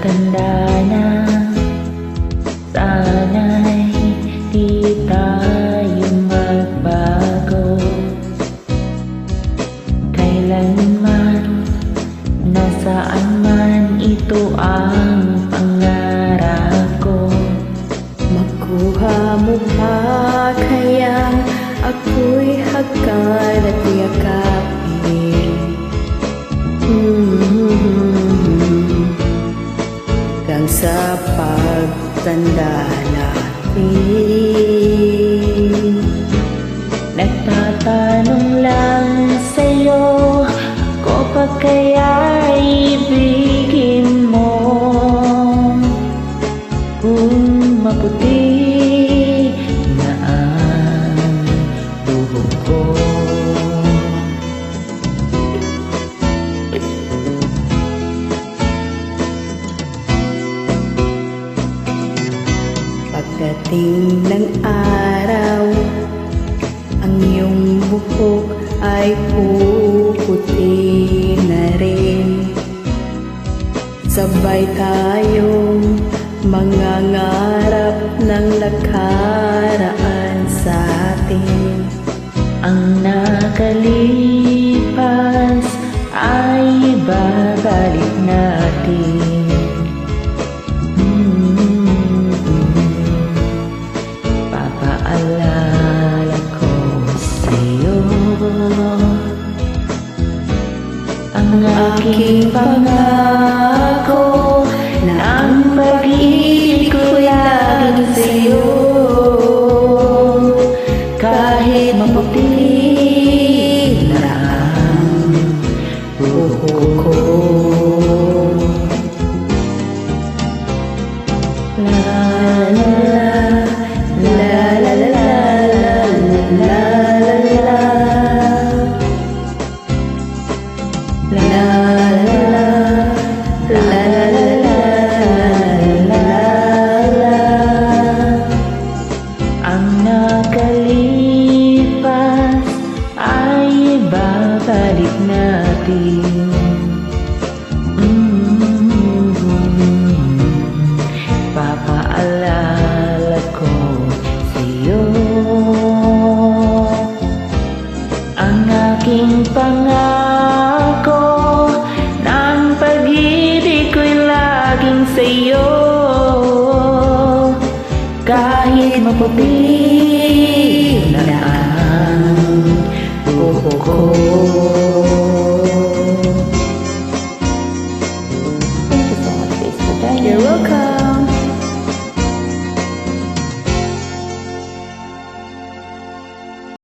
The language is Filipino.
Tanda na, sana'y di tayo magbago. Kailanman, nasaan man, ito ang pangarap ko. Makuha mo pa kayang ako'y hagkan at yakapin. Hanggang sa pagtanda natin. Nagtatanong lang sa'yo, ko pa kaya ibigin mo? Kung maputi na ang buhok ko. Pagdating ng araw, ang iyong buhok ay puputi na rin. Sabay tayong mangangarap ng nakaraan sa atin. Ang nakalipas ay babalik natin. Papaalala ko sa'yo ang aking pangako na ang pag-ibig ko laging sa'yo. Kahit maputi na ang buhok ko. La la la la la la la la. Ang nakalipas ay babalik natin. Papaalala ko sa'yo ang aking pangako na ang pag-ibig ko'y laging sa'yo. Kahit maputi na ang buhok ko. You're welcome.